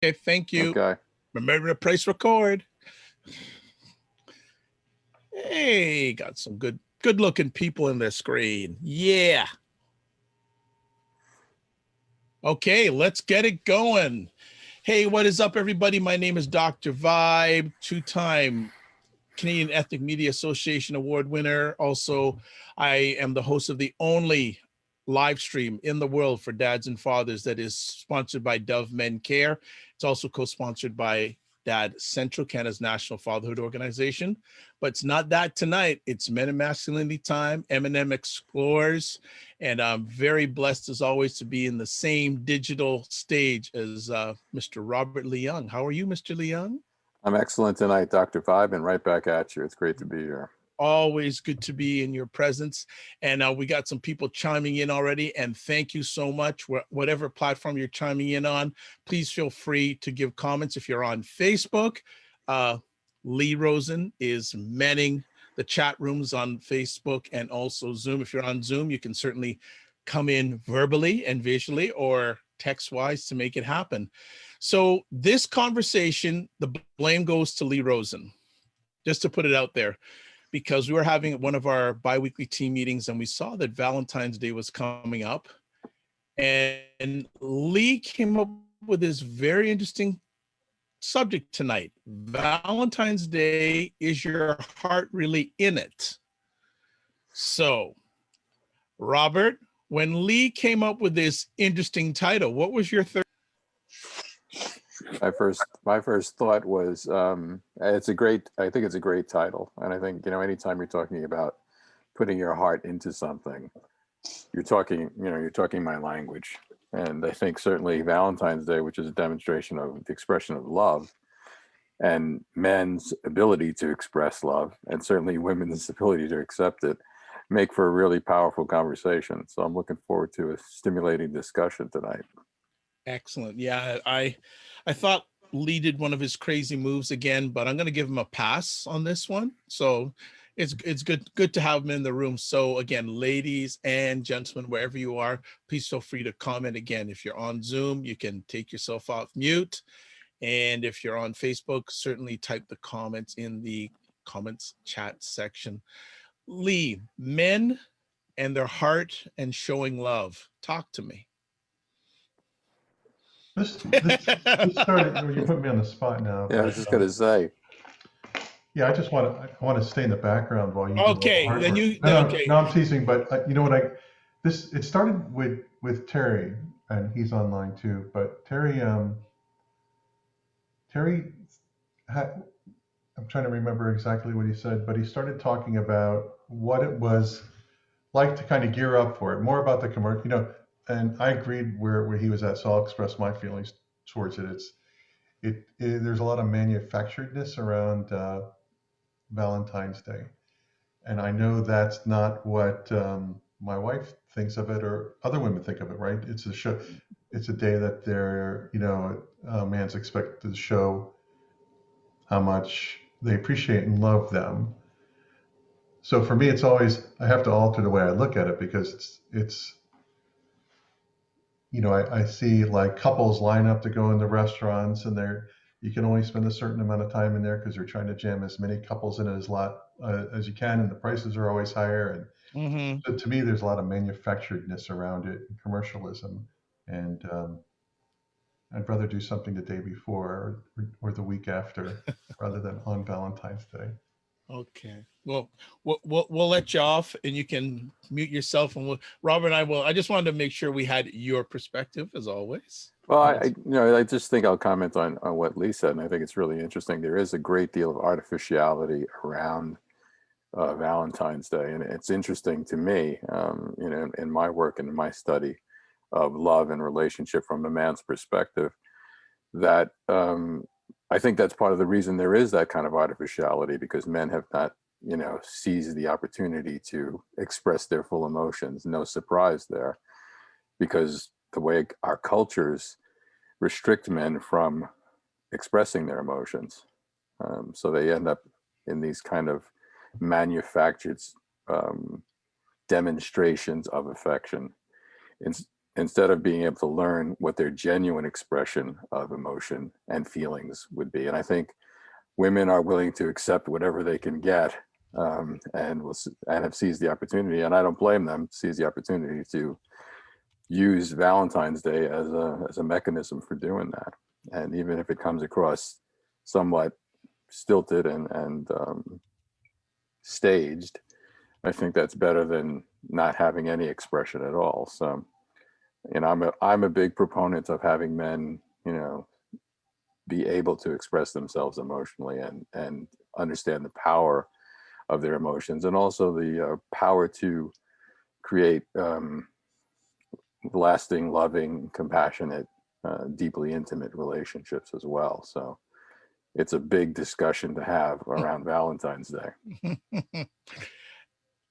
Okay, thank you. Okay. Remember to press record. Hey, got some good looking people in the screen. Yeah. Okay, let's get it going. Hey, what is up, everybody? My name is Dr. Vibe, two-time Canadian Ethnic Media Association award winner. Also, I am the host of the only live stream in the world for dads and fathers that is sponsored by Dove Men Care. It's also co-sponsored by Dad Central, Canada's national fatherhood organization. But it's not that tonight. It's Men and Masculinity time, M&M Explorers. And I'm very blessed, as always, to be in the same digital stage as Mr. Robert Leung. How are you, Mr. Leung? I'm excellent tonight, Dr. Vibe, and right back at you. It's great to be here. Always good to be in your presence. And we got some people chiming in already. And thank you so much. Whatever platform you're chiming in on, please feel free to give comments. If you're on Facebook, Lee Rosen is manning the chat rooms on Facebook and also Zoom. If you're on Zoom, you can certainly come in verbally and visually or text-wise to make it happen. So this conversation, the blame goes to Lee Rosen, just to put it out there, because we were having one of our biweekly team meetings and we saw that Valentine's Day was coming up. And Lee came up with this very interesting subject tonight. Valentine's Day, is your heart really in it? So, Robert, when Lee came up with this interesting title, what was your third? My first thought was I think it's a great title. And I think, anytime you're talking about putting your heart into something, you're talking my language. And I think certainly Valentine's Day, which is a demonstration of the expression of love and men's ability to express love, and certainly women's ability to accept it, make for a really powerful conversation. So I'm looking forward to a stimulating discussion tonight. Excellent. Yeah, I thought Lee did one of his crazy moves again, but I'm going to give him a pass on this one. So it's good to have him in the room. So again, ladies and gentlemen, wherever you are, please feel free to comment. Again, if you're on Zoom, you can take yourself off mute. And if you're on Facebook, certainly type the comments in the comments chat section. Lee, men and their heart and showing love. Talk to me. This started. You put me on the spot now. Yeah, I was just going to say. Yeah, I want to stay in the background while you do okay, all the then hard you work. then, okay. No, I'm teasing, but you know what? It started with Terry, and he's online too. But Terry, I'm trying to remember exactly what he said, but he started talking about what it was like to kind of gear up for it, more about the commercial, and I agreed where he was at, so I'll express my feelings towards it. There's a lot of manufacturedness around Valentine's Day, and I know that's not what my wife thinks of it or other women think of it. Right? It's a show. It's a day that man's expected to show how much they appreciate and love them. So for me, it's always, I have to alter the way I look at it, because it's I see like couples line up to go into restaurants, and you can only spend a certain amount of time in there because you're trying to jam as many couples in as you can, and the prices are always higher. And so to me, there's a lot of manufacturedness around it, and commercialism, and I'd rather do something the day before or the week after rather than on Valentine's Day. Okay. Well, we'll let you off, and you can mute yourself. And Robert and I just wanted to make sure we had your perspective, as always. Well, I just think I'll comment on what Lee said, and I think it's really interesting. There is a great deal of artificiality around Valentine's Day, and it's interesting to me, in my work and in my study of love and relationship from a man's perspective, that I think that's part of the reason there is that kind of artificiality, because men have not, seized the opportunity to express their full emotions. No surprise there, because the way our cultures restrict men from expressing their emotions. So they end up in these kind of manufactured demonstrations of affection. instead of being able to learn what their genuine expression of emotion and feelings would be. And I think women are willing to accept whatever they can get, and have seized the opportunity. And I don't blame them. Seize the opportunity to use Valentine's Day as a mechanism for doing that. And even if it comes across somewhat stilted and staged, I think that's better than not having any expression at all. So, I'm a big proponent of having men, be able to express themselves emotionally and understand the power of their emotions, and also the power to create lasting, loving, compassionate, deeply intimate relationships as well. So it's a big discussion to have around Valentine's Day.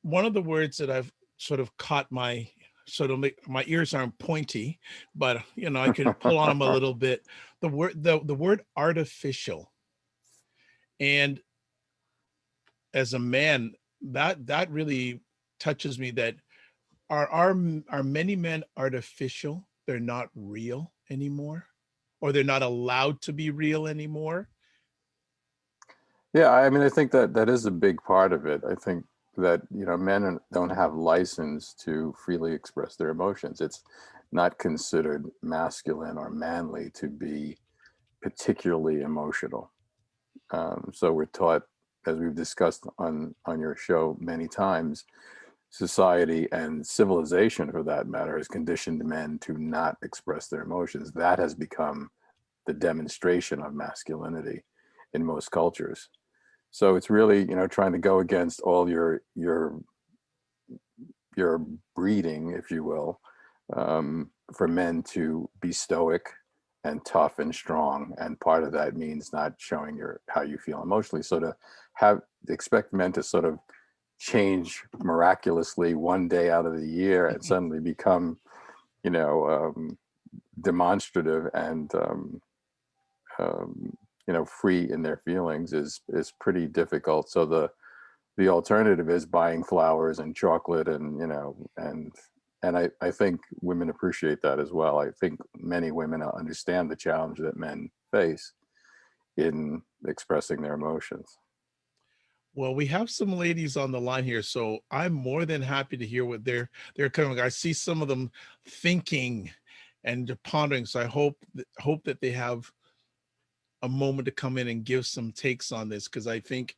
One of the words that I've sort of caught my my ears aren't pointy, but I could pull on them a little bit. The word artificial. And as a man, that really touches me. That are many men artificial? They're not real anymore, or they're not allowed to be real anymore. Yeah, I mean, I think that is a big part of it. I think that, men don't have license to freely express their emotions. It's not considered masculine or manly to be particularly emotional. So we're taught, as we've discussed on your show many times, society and civilization, for that matter, has conditioned men to not express their emotions. That has become the demonstration of masculinity in most cultures. So it's really, trying to go against all your breeding, if you will, for men to be stoic and tough and strong. And part of that means not showing how you feel emotionally. So to expect men to sort of change miraculously one day out of the year and suddenly become, demonstrative and free in their feelings is pretty difficult. So the alternative is buying flowers and chocolate, and I think women appreciate that as well. I think many women understand the challenge that men face in expressing their emotions. Well, we have some ladies on the line here, so I'm more than happy to hear what they're coming. I see some of them thinking and pondering, so I hope that they have a moment to come in and give some takes on this, because I think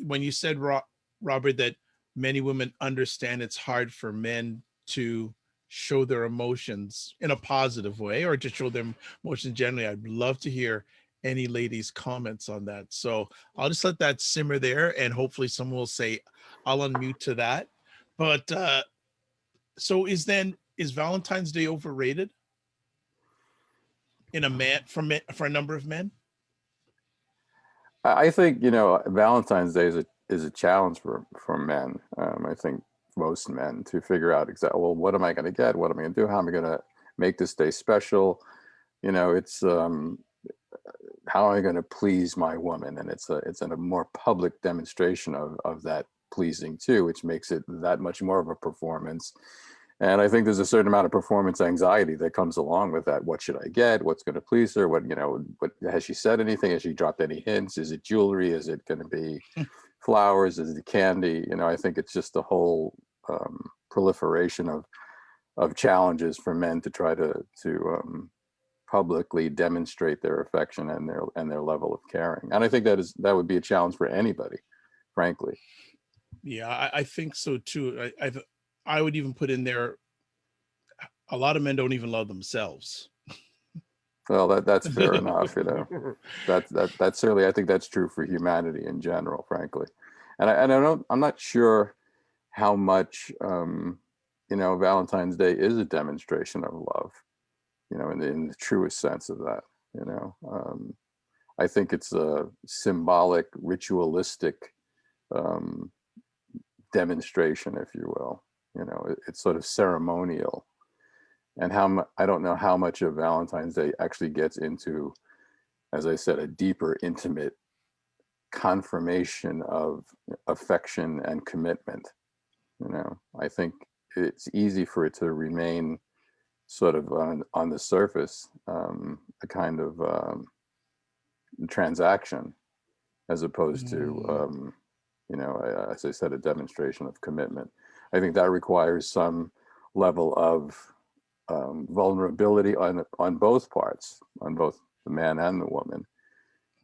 when you said, Robert, that many women understand it's hard for men to show their emotions in a positive way, or to show their emotions generally, I'd love to hear any ladies' comments on that. So I'll just let that simmer there, and hopefully someone will say, I'll unmute to that. But so is Valentine's Day overrated in a man for a number of men? I think, Valentine's Day is a challenge for men. I think most men, to figure out exactly, well, what am I going to get? What am I going to do? How am I going to make this day special? It's how am I going to please my woman? And it's a more public demonstration of that pleasing too, which makes it that much more of a performance. And I think there's a certain amount of performance anxiety that comes along with that. What should I get? What's going to please her? What has she said anything? Has she dropped any hints? Is it jewelry? Is it going to be flowers? Is it candy? I think it's just the whole proliferation of challenges for men to try to publicly demonstrate their affection and their level of caring. And I think that would be a challenge for anybody, frankly. Yeah, I think so too. I would even put in there, a lot of men don't even love themselves. Well, that's fair enough. That's certainly, I think that's true for humanity in general, frankly. And I'm not sure how much Valentine's Day is a demonstration of love, in the truest sense of that. I think it's a symbolic, ritualistic um, demonstration, if you will. It's sort of ceremonial. And I don't know how much of Valentine's Day actually gets into, as I said, a deeper, intimate confirmation of affection and commitment. I think it's easy for it to remain sort of on the surface, a kind of transaction, as opposed to, as I said, a demonstration of commitment. I think that requires some level of vulnerability on both parts, on both the man and the woman.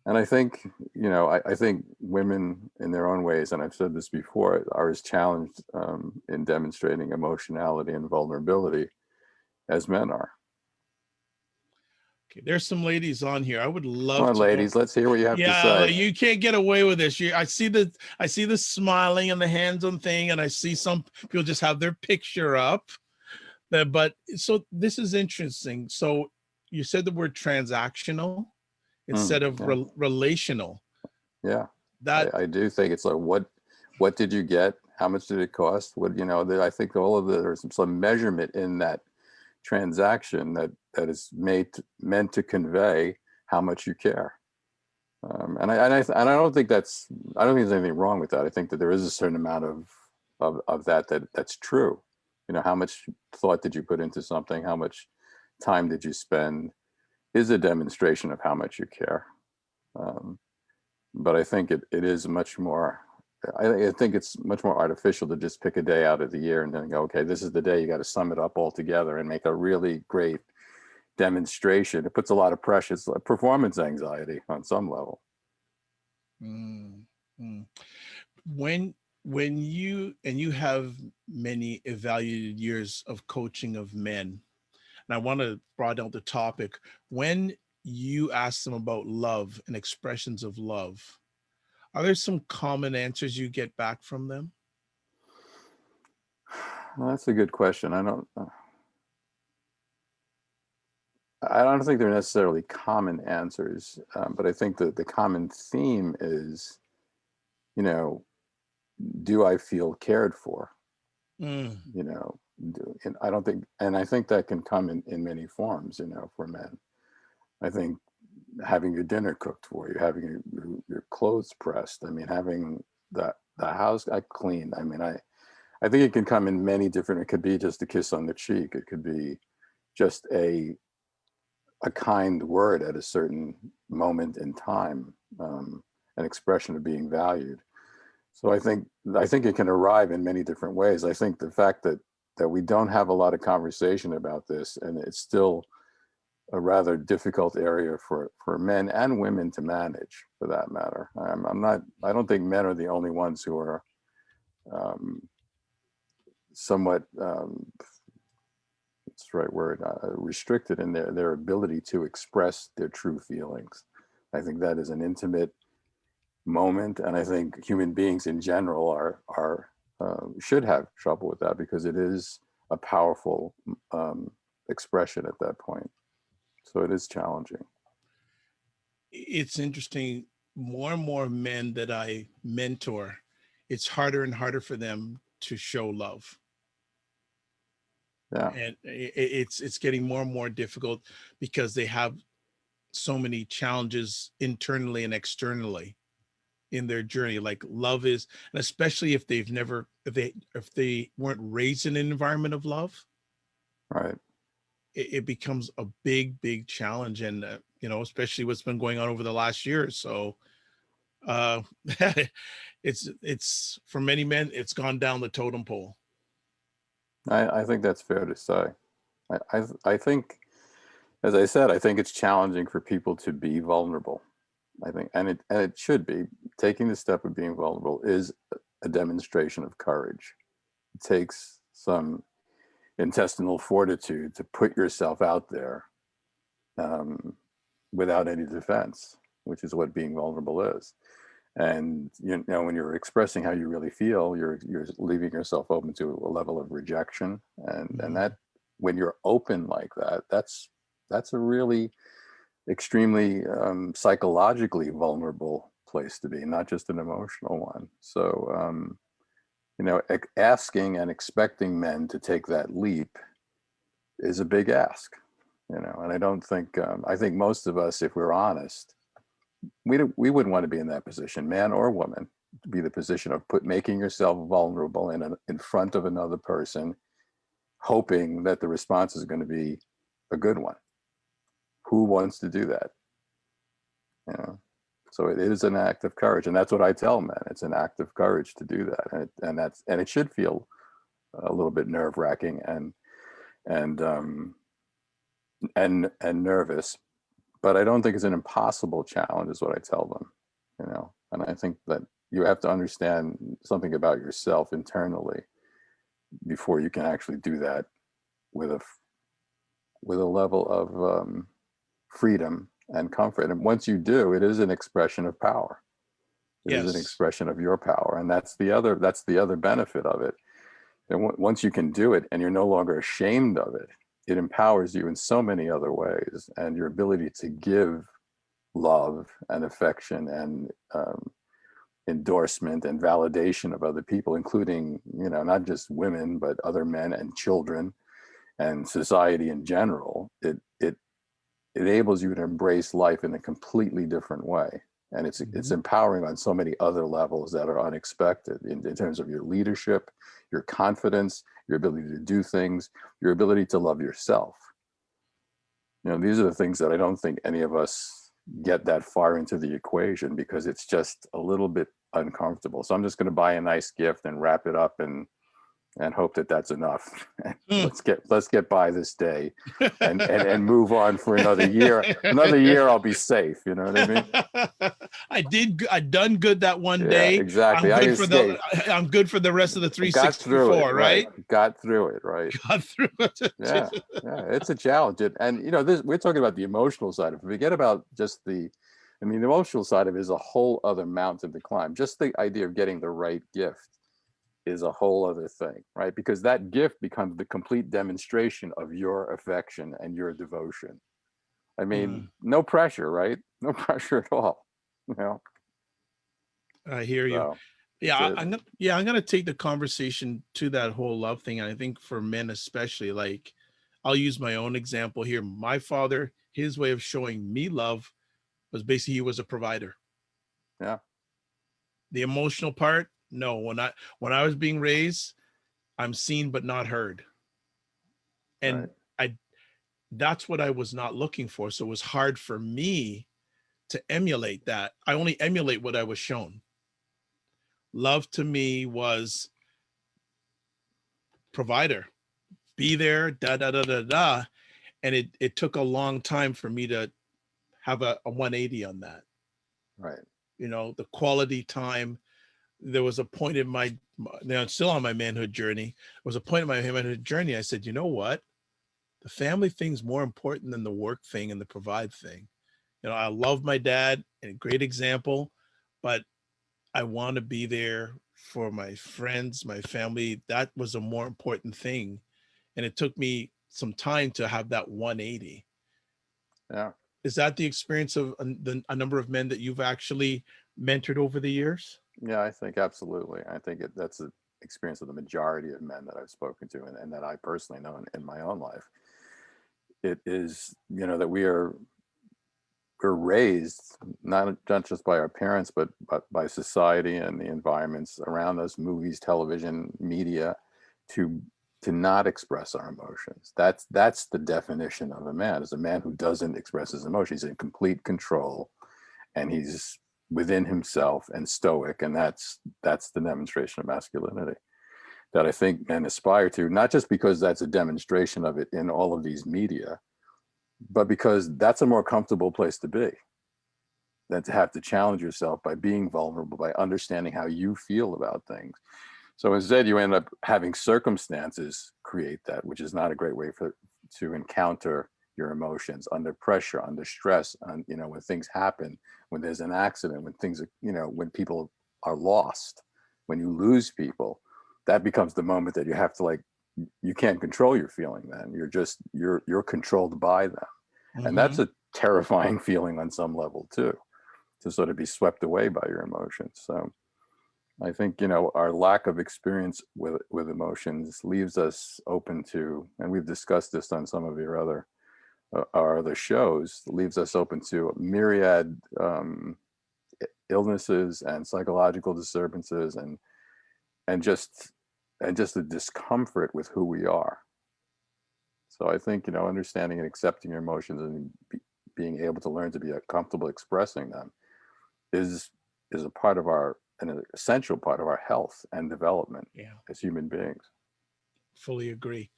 And I think, I think women in their own ways, and I've said this before, are as challenged in demonstrating emotionality and vulnerability as men are. Okay, there's some ladies on here. I would love Come on, to ladies, let's hear what you have to yeah, say. like, you can't get away with this. I see the smiling and the hands on thing, and I see some people just have their picture up. But so this is interesting. So you said the word transactional instead of Yeah. relational. Yeah, That I do think it's like, what did you get? How much did it cost? What, I think all of there's some measurement in that transaction that is meant to convey how much you care. And I don't think there's anything wrong with that. I think that there is a certain amount of that's true. How much thought did you put into something? How much time did you spend? Is a demonstration of how much you care. But I think it is much more. I think it's much more artificial to just pick a day out of the year and then go, okay, this is the day. You got to sum it up all together and make a really great demonstration. It puts a lot of pressure. It's like performance anxiety on some level. when you have many evaluated years of coaching of men, and I want to broaden out the topic. When you ask them about love and expressions of love, are there some common answers you get back from them? Well, that's a good question. I don't think they're necessarily common answers, but I think that the common theme is, do I feel cared for? Mm. And I think that can come in many forms, for men. I think having your dinner cooked for you, having your clothes pressed. I mean, having the house cleaned. I mean, I think it can come in many different. It could be just a kiss on the cheek. It could be just a kind word at a certain moment in time, an expression of being valued. So I think it can arrive in many different ways. I think the fact that we don't have a lot of conversation about this, and it's still a rather difficult area for men and women to manage, for that matter. I don't think men are the only ones who are somewhat, what's the right word, restricted in their ability to express their true feelings. I think that is an intimate moment, and I think human beings in general are should have trouble with that, because it is a powerful expression at that point. So it is challenging. It's interesting. More and more men that I mentor, it's harder and harder for them to show love. Yeah. And it's getting more and more difficult because they have so many challenges internally and externally in their journey. Like love is, and especially if if they weren't raised in an environment of love, Right. it becomes a big challenge. And especially what's been going on over the last year or so, uh it's for many men, it's gone down the totem pole. I think that's fair to say. I think, as I said, I think it's challenging for people to be vulnerable. I think, and it should be. Taking the step of being vulnerable is a demonstration of courage. It takes some intestinal fortitude to put yourself out there without any defense, which is what being vulnerable is. And when you're expressing how you really feel, you're leaving yourself open to a level of rejection, and that, when you're open like that, that's a really extremely psychologically vulnerable place to be, not just an emotional one. So asking and expecting men to take that leap is a big ask, and I don't think I think most of us, if we're honest, we wouldn't want to be in that position, man or woman, to be the position of making yourself vulnerable in front of another person, hoping that the response is going to be a good one. Who wants to do that? You know, so it is an act of courage, and that's what I tell men. It's an act of courage to do that, and it should feel a little bit nerve-wracking and nervous, but I don't think it's an impossible challenge, is what I tell them. You know, and I think that you have to understand something about yourself internally before you can actually do that with a level of freedom and comfort. And once you do, it is an expression of power. It is an expression of your power, and that's the other benefit of it. And once you can do it, and you're no longer ashamed of it, it empowers you in so many other ways, and your ability to give love and affection and endorsement and validation of other people, including, you know, not just women, but other men and children and society in general. It enables you to embrace life in a completely different way. And it's empowering on so many other levels that are unexpected in terms of your leadership, your confidence, your ability to do things, your ability to love yourself. You know, these are the things that I don't think any of us get that far into the equation, because it's just a little bit uncomfortable. So I'm just going to buy a nice gift and wrap it up and hope that that's enough. Let's get by this day and move on for another year. Another year I'll be safe. You know what I mean? I done good that one day. Exactly. I'm good for the rest of the 364, right? Got through it, right? Got through it. Yeah. It's a challenge. And you know, we're talking about the emotional side of it. Forget about just the emotional side of it is a whole other mountain to climb. Just the idea of getting the right gift is a whole other thing, right? Because that gift becomes the complete demonstration of your affection and your devotion. I mean, no pressure, right? No pressure at all. You know. I hear you. So, Yeah, I'm gonna take the conversation to that whole love thing. And I think for men especially, like, I'll use my own example here. My father, his way of showing me love was basically he was a provider. Yeah. The emotional part, no. When I was being raised, I'm seen but not heard. And that's what I was not looking for. So it was hard for me to emulate that. I only emulate what I was shown. Love to me was provider, be there, da da da da da. And it took a long time for me to have a 180 on that. Right. You know, the quality time. There was a point in now I'm still on my manhood journey. There was a point in my manhood journey. I said, you know what? The family thing's more important than the work thing and the provide thing. You know, I love my dad and a great example, but I want to be there for my friends, my family. That was a more important thing. And it took me some time to have that 180. Yeah. Is that the experience of a number of men that you've actually mentored over the years? Yeah, I think absolutely. I think that's the experience of the majority of men that I've spoken to and that I personally know in my own life. It is, you know, that we're raised not just by our parents, but by society and the environments around us, movies, television, media, to not express our emotions. That's the definition of a man. Is a man who doesn't express his emotions. He's in complete control, and he's within himself and stoic, and that's the demonstration of masculinity that I think men aspire to, not just because that's a demonstration of it in all of these media, but because that's a more comfortable place to be than to have to challenge yourself by being vulnerable, by understanding how you feel about things. So instead, you end up having circumstances create that, which is not a great way to encounter your emotions under pressure, under stress, you know, when things happen, when there's an accident, when things are, you know, when people are lost, when you lose people, that becomes the moment that you have to, like, you can't control your feeling then. You're controlled by them. And that's a terrifying feeling on some level too, to sort of be swept away by your emotions. So I think, you know, our lack of experience with emotions leaves us open to, and we've discussed this on some of our other shows, leaves us open to myriad illnesses and psychological disturbances and just the discomfort with who we are. So I think, understanding and accepting your emotions and being able to learn to be comfortable expressing them is a part of an essential part of our health and development as human beings. Fully agree.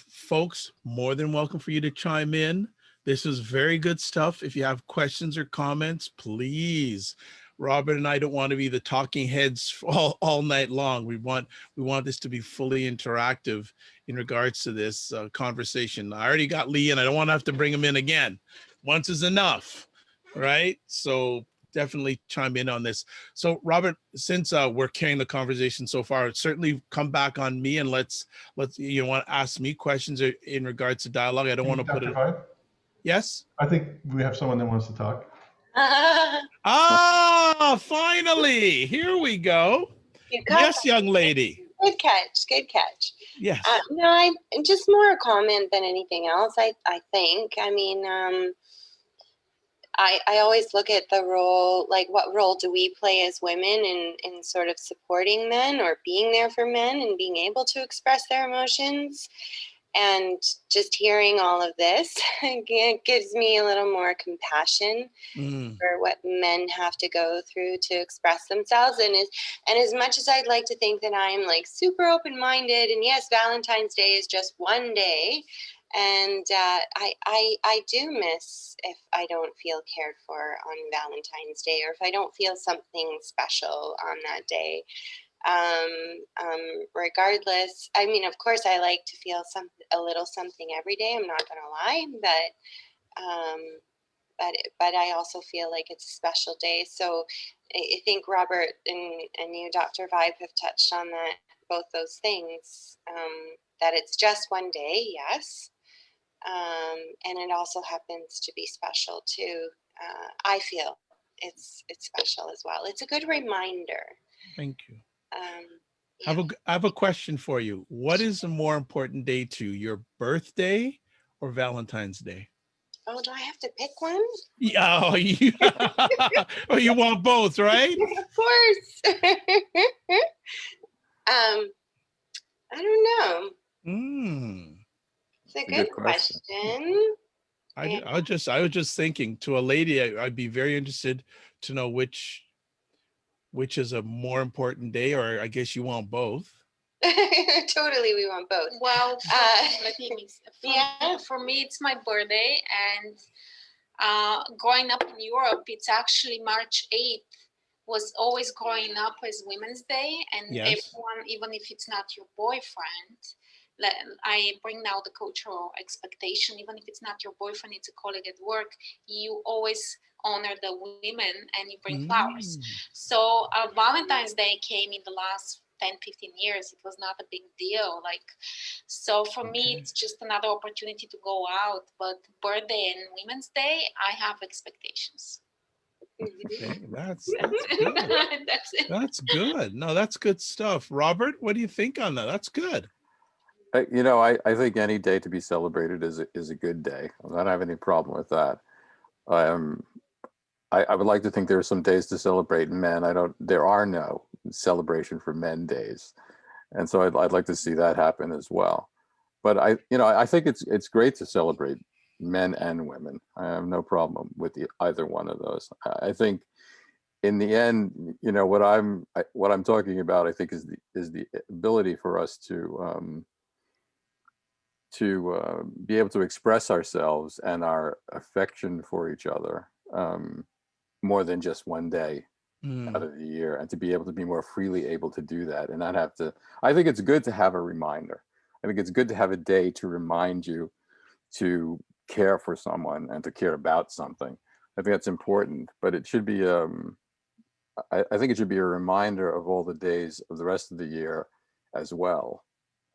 Folks, more than welcome for you to chime in. This is very good stuff. If you have questions or comments, please. Robert and I don't want to be the talking heads all night long. We want this to be fully interactive in regards to this conversation. I already got Lee, and I don't want to have to bring him in again. Once is enough, right? So definitely chime in on this. So Robert, since we're carrying the conversation so far, certainly come back on me and let's want to ask me questions in regards to dialogue. I don't want to put it. Dr. Vibe? Yes. I think we have someone that wants to talk. Finally, here we go. Yes, young lady. Good catch. Good catch. Yes. No, I just more a comment than anything else. I think. I mean, I always look at the role, like what role do we play as women in sort of supporting men or being there for men and being able to express their emotions. And just hearing all of this gives me a little more compassion for what men have to go through to express themselves. And as much as I'd like to think that I'm like super open-minded, and yes, Valentine's Day is just one day, and I do miss if I don't feel cared for on Valentine's Day, or if I don't feel something special on that day. Regardless, I mean, of course, I like to feel a little something every day. I'm not gonna lie, but I also feel like it's a special day. So I think Robert and you, Dr. Vibe, have touched on that, both those things. That it's just one day, yes, and it also happens to be special too. I feel it's special as well. It's a good reminder. Thank you. Yeah. I have a question for you. What is a more important day to you, your birthday or Valentine's Day? Oh, do I have to pick one? Yeah, oh, you want both, right? Of course. I don't know. It's a good question. I was just thinking, to a lady, I'd be very interested to know which is a more important day, or I guess you want both. Totally, we want both. Well, for me, it's my birthday, and growing up in Europe, it's actually March 8th was always growing up as Women's Day, and everyone, even if it's not your boyfriend, I bring now the cultural expectation, even if it's not your boyfriend, it's a colleague at work, you always honor the women and you bring flowers. So Valentine's Day came in the last 10-15 years. It was not a big deal, so for me it's just another opportunity to go out. But birthday and Women's Day, I have expectations. Okay, that's good. That's it. That's good. No, that's good stuff. Robert, what do you think on that? That's good. I think any day to be celebrated is a good day. I don't have any problem with that. I would like to think there are some days to celebrate men. There are no celebration for men days, and so I'd like to see that happen as well. But I think it's great to celebrate men and women. I have no problem with either one of those. I think in the end, what I'm talking about, I think, is the ability for us to be able to express ourselves and our affection for each other more than just one day out of the year, and to be able to be more freely able to do that and not have to. I think it's good to have a reminder. I think it's good to have a day to remind you to care for someone and to care about something. I think that's important, but it should be I think it should be a reminder of all the days of the rest of the year as well,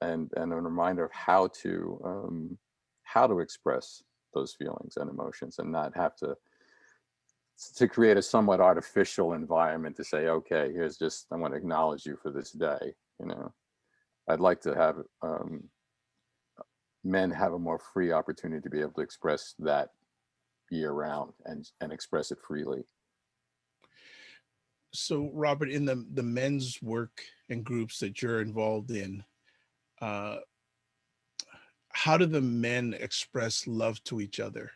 and a reminder of how to express those feelings and emotions, and not have to create a somewhat artificial environment to say, okay, I want to acknowledge you for this day. I'd like to have men have a more free opportunity to be able to express that year round and express it freely. So Robert, in the men's work and groups that you're involved in, how do the men express love to each other?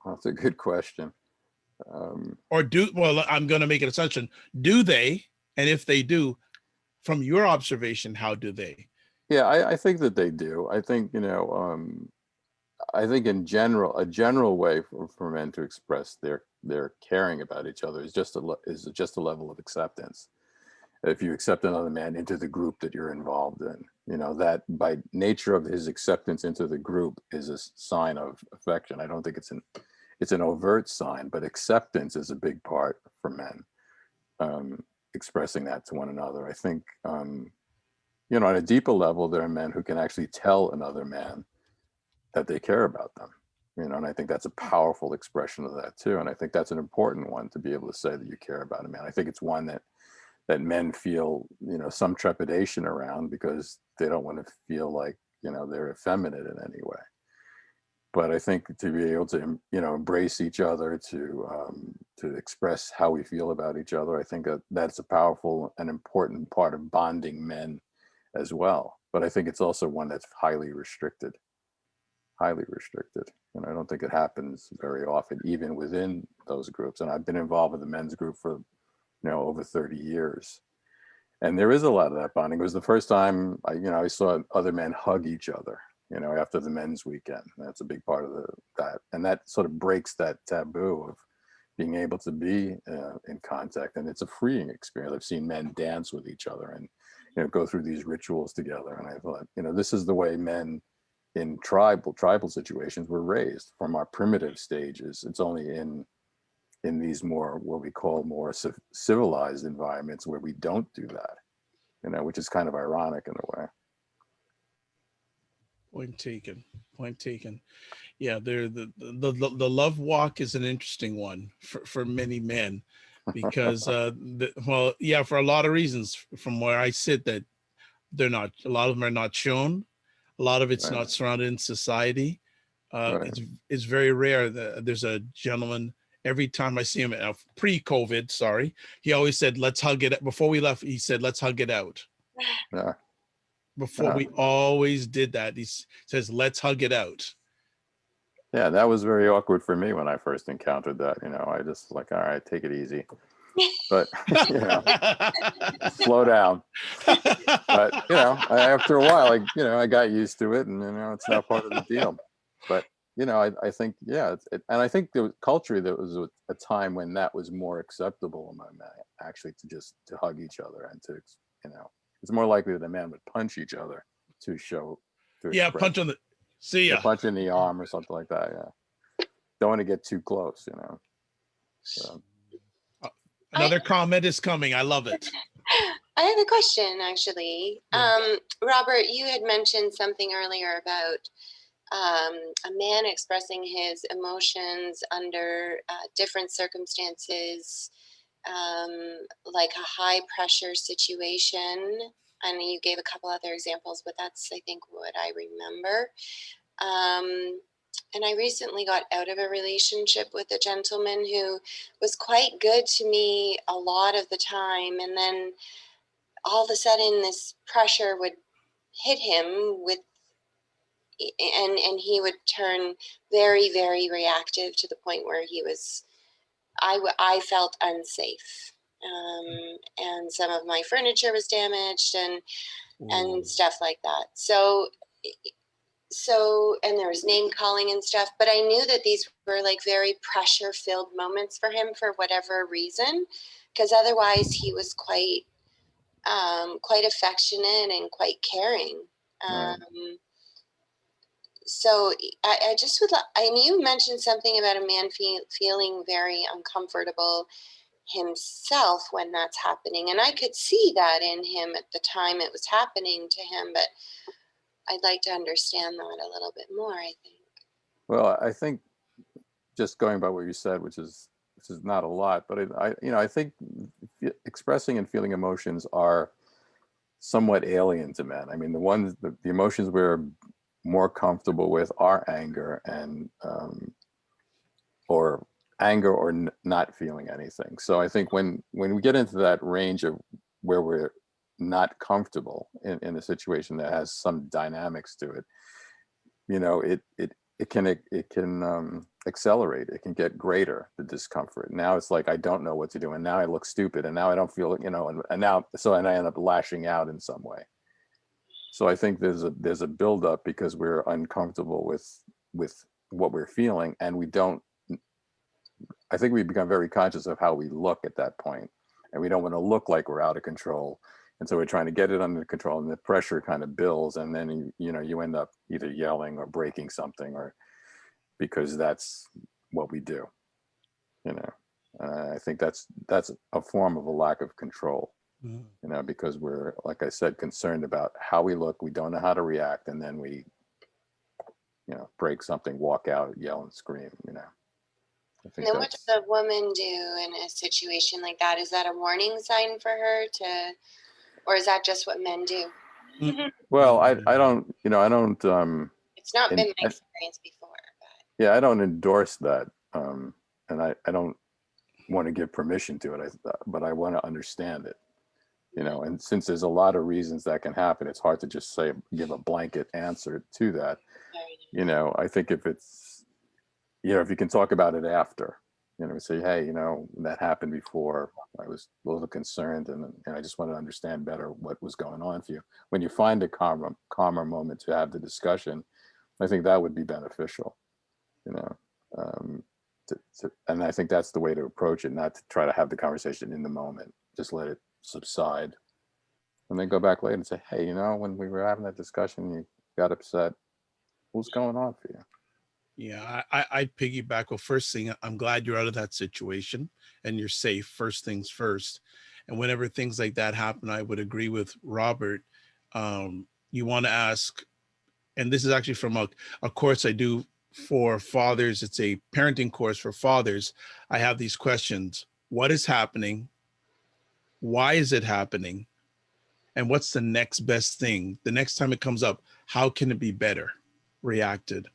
That's a good question. Or I'm going to make an assumption. Do they? And if they do, from your observation, how do they? Yeah, I think that they do. I think, I think in general, a general way for men to express their caring about each other is just a level of acceptance. If you accept another man into the group that you're involved in, that by nature of his acceptance into the group is a sign of affection. I don't think it's an overt sign, but acceptance is a big part for men, expressing that to one another. I think, on a deeper level, there are men who can actually tell another man that they care about them, and I think that's a powerful expression of that too. And I think that's an important one, to be able to say that you care about a man. I think it's one that men feel, some trepidation around, because they don't want to feel like, they're effeminate in any way. But I think to be able to, embrace each other, to express how we feel about each other, I think that's a powerful and important part of bonding men as well. But I think it's also one that's highly restricted. And I don't think it happens very often, even within those groups. And I've been involved with the men's group for, over 30 years. And there is a lot of that bonding. It was the first time I saw other men hug each other, after the men's weekend. That's a big part of that. And that sort of breaks that taboo of being able to be in contact. And it's a freeing experience. I've seen men dance with each other and, go through these rituals together. And I thought, this is the way men in tribal situations were raised from our primitive stages. It's only in these more, what we call more civilized environments, where we don't do that, which is kind of ironic in a way. Point taken. Yeah, the love walk is an interesting one for many men, because for a lot of reasons, from where I sit, that a lot of them are not shown. A lot of it's Right. not surrounded in society. Right. It's very rare that there's a gentleman. Every time I see him, pre-COVID, he always said, "Let's hug it." Before we left, he said, "Let's hug it out." Yeah. Before we always did that. He says, "Let's hug it out." Yeah, that was very awkward for me when I first encountered that. I just like, all right, take it easy. But slow down. But after a while, I got used to it, and it's not part of the deal. But I think, yeah, and I think the culture, there was a time when that was more acceptable among men, actually, to hug each other, and to it's more likely that a man would punch each other to show. Yeah, punch on the. See ya. Punch in the arm or something like that. Yeah, don't want to get too close. So. Another comment is coming. I love it. I have a question, actually. Yeah. Robert, you had mentioned something earlier about a man expressing his emotions under different circumstances, like a high pressure situation. And you gave a couple other examples, but that's, I think, what I remember. And I recently got out of a relationship with a gentleman who was quite good to me a lot of the time. And then all of a sudden this pressure would hit him and he would turn very, very reactive, to the point where I felt unsafe. And some of my furniture was damaged and stuff like that. So, and there was name calling and stuff, but I knew that these were like very pressure filled moments for him, for whatever reason, because otherwise he was quite affectionate and quite caring. Right. So I just would, and you mentioned something about a man feeling very uncomfortable himself when that's happening. And I could see that in him at the time it was happening to him, but I'd like to understand that a little bit more, I think. Well, I think, just going by what you said, which is not a lot, but I think expressing and feeling emotions are somewhat alien to men. I mean, the emotions we're more comfortable with are anger and or not feeling anything. So I think when we get into that range of where we're not comfortable in a situation that has some dynamics to it, you know, it can accelerate. It can get greater, the discomfort. Now it's like, I don't know what to do, and now I look stupid, and now I don't feel, you know, and now, so, and I end up lashing out in some way. So I think there's a buildup because we're uncomfortable with what we're feeling, and we don't, I think we become very conscious of how we look at that point, and we don't want to look like we're out of control. And so we're trying to get it under control, and the pressure kind of builds, and then you know, you end up either yelling or breaking something, or because that's what we do, you know. I think that's a form of a lack of control, you know, because we're, like I said, concerned about how we look. We don't know how to react, and then we, you know, break something, walk out, yell and scream, you know. And then what does a woman do in a situation like that? Is that a warning sign for her to, or is that just what men do? Well, I don't, you know, I don't, it's not been my experience before, but yeah, I don't endorse that. And I don't want to give permission to it, but I want to understand it, you know, and since there's a lot of reasons that can happen, it's hard to just say, give a blanket answer to that. You know, I think if it's, you know, if you can talk about it after, you know, say, hey, you know, that happened before, I was a little concerned, and I just want to understand better what was going on for you. When you find a calmer moment to have the discussion, I think that would be beneficial, you know. And I think that's the way to approach it, not to try to have the conversation in the moment. Just let it subside, and then go back later and say, hey, you know, when we were having that discussion, you got upset. What's going on for you? Yeah, I'd piggyback. Well, first thing, I'm glad you're out of that situation and you're safe. First things first. And whenever things like that happen, I would agree with Robert. You want to ask, and this is actually from a course I do for fathers. It's a parenting course for fathers. I have these questions. What is happening? Why is it happening? And what's the next best thing? The next time it comes up, how can it be better reacted?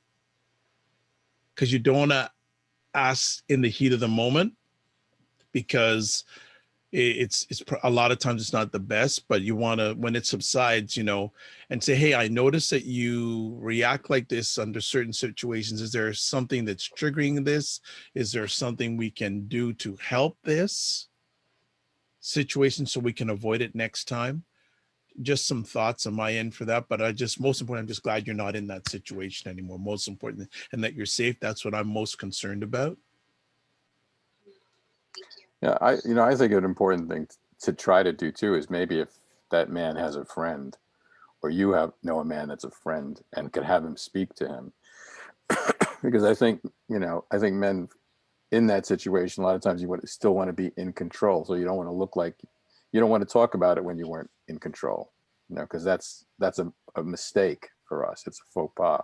Because you don't want to ask in the heat of the moment, because it's a lot of times it's not the best, but you want to, when it subsides, you know, and say, hey, I noticed that you react like this under certain situations. Is there something that's triggering this? Is there something we can do to help this situation so we can avoid it next time? Just some thoughts on my end for that. But most important, I'm just glad you're not in that situation anymore. Most important, and that you're safe. That's what I'm most concerned about. Yeah, I think an important thing to try to do too is, maybe if that man has a friend, or you know a man that's a friend, and could have him speak to him. Because I think, you know, I think men in that situation, a lot of times you still want to be in control. So you don't want to look like, you don't want to talk about it when you weren't in control, you know, because that's a mistake for us. It's a faux pas.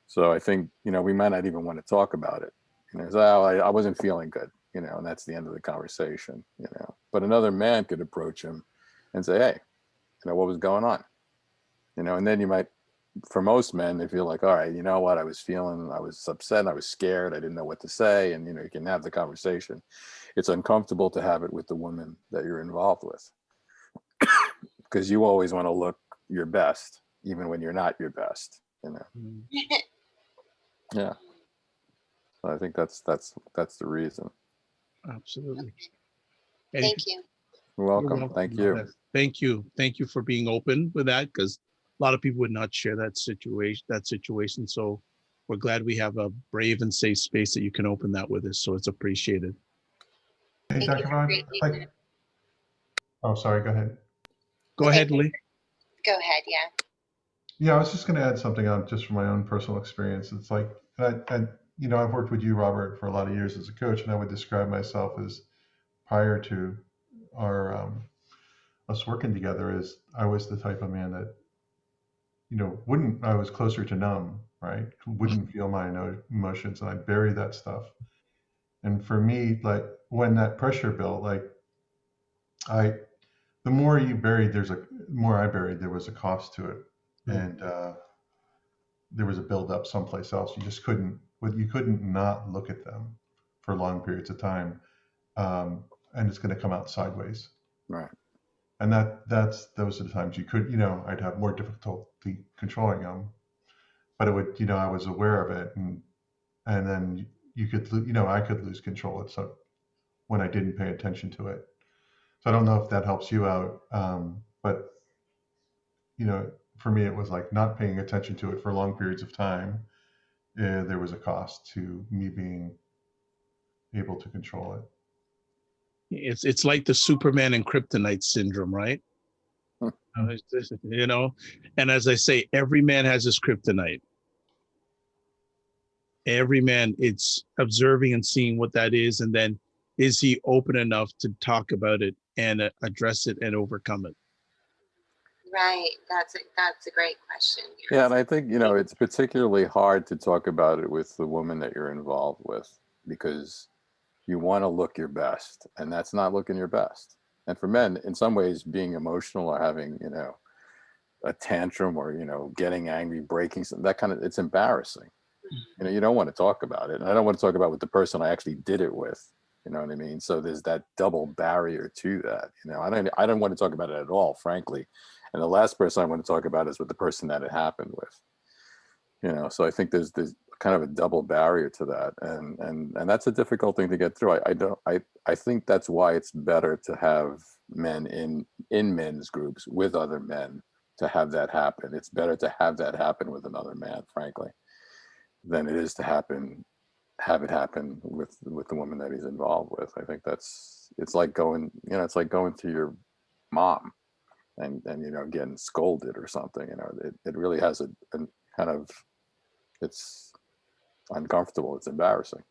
So I think, you know, we might not even want to talk about it. You know, so, I wasn't feeling good, you know, and that's the end of the conversation, you know. But another man could approach him and say, hey, you know, what was going on? You know, and then you might, for most men, they feel like, all right, you know what, I was upset, I was scared, I didn't know what to say. And, you know, you can have the conversation. It's uncomfortable to have it with the woman that you're involved with, because you always want to look your best, even when you're not your best, you know. Yeah. So I think that's the reason. Absolutely. Thank you. You're welcome. Thank you. Thank you. Thank you for being open with that, because a lot of people would not share that situation. So we're glad we have a brave and safe space that you can open that with us. So it's appreciated. Hey, Dr. Vaughn. Oh, sorry. Go ahead. Go ahead, Lee. Go ahead. Yeah. Yeah, I was just going to add something on just from my own personal experience. It's like, you know, I've worked with you, Robert, for a lot of years as a coach, and I would describe myself as, prior to our us working together, as I was the type of man that, you know, I was closer to numb, right? Wouldn't feel my emotions, and I'd bury that stuff. And for me, like, when that pressure built, like, the more you buried, the more I buried, there was a cost to it. And there was a buildup someplace else. You couldn't not look at them for long periods of time. And it's going to come out sideways. Right. And those are the times you could, I'd have more difficulty controlling them, but it would, I was aware of it, and then you could, I could lose control at some when I didn't pay attention to it. So I don't know if that helps you out, but for me, it was like not paying attention to it for long periods of time. There was a cost to me being able to control it. It's like the Superman and Kryptonite syndrome, right? And as I say, every man has his kryptonite. Every man, it's observing and seeing what that is, and then is he open enough to talk about it and address it and overcome it? Right. That's a great question. Yeah, and I think, it's particularly hard to talk about it with the woman that you're involved with, because you want to look your best, and that's not looking your best. And for men, in some ways, being emotional or having, a tantrum or, getting angry, breaking something, that kind of, it's embarrassing. You don't want to talk about it. And I don't want to talk about with the person I actually did it with. You know what I mean? So there's that double barrier to that. I don't want to talk about it at all, frankly. And the last person I want to talk about is with the person that it happened with. So I think there's kind of a double barrier to that, and that's a difficult thing to get through. I think that's why it's better to have men in men's groups with other men to have that happen. It's better to have that happen with another man, frankly, than it is to have it happen with the woman that he's involved with. I think it's like going to your mom and getting scolded or something. It really has a kind of, it's uncomfortable, it's embarrassing.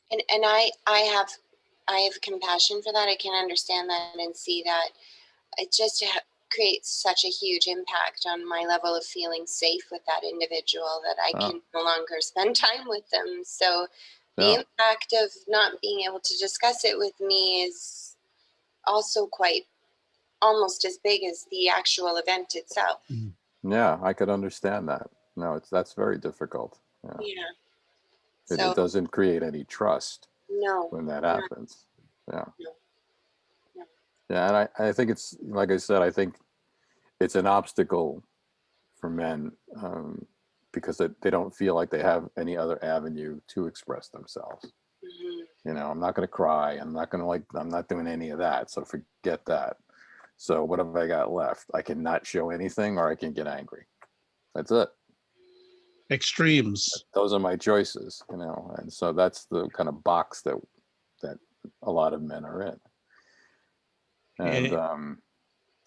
And I have compassion for that. I can understand that and see that it just creates such a huge impact on my level of feeling safe with that individual that I can no longer spend time with them. So the impact of not being able to discuss it with me is also quite almost as big as the actual event itself. Yeah, I could understand that. No, that's very difficult. Yeah. It doesn't create any trust. No. When that happens. Yeah. No. Yeah, and I think it's, like I said, I think it's an obstacle for men because they don't feel like they have any other avenue to express themselves. Mm-hmm. I'm not going to cry. I'm not doing any of that. So forget that. So what have I got left? I can not show anything, or I can get angry. That's it. Extremes. Those are my choices, and so that's the kind of box that a lot of men are in. And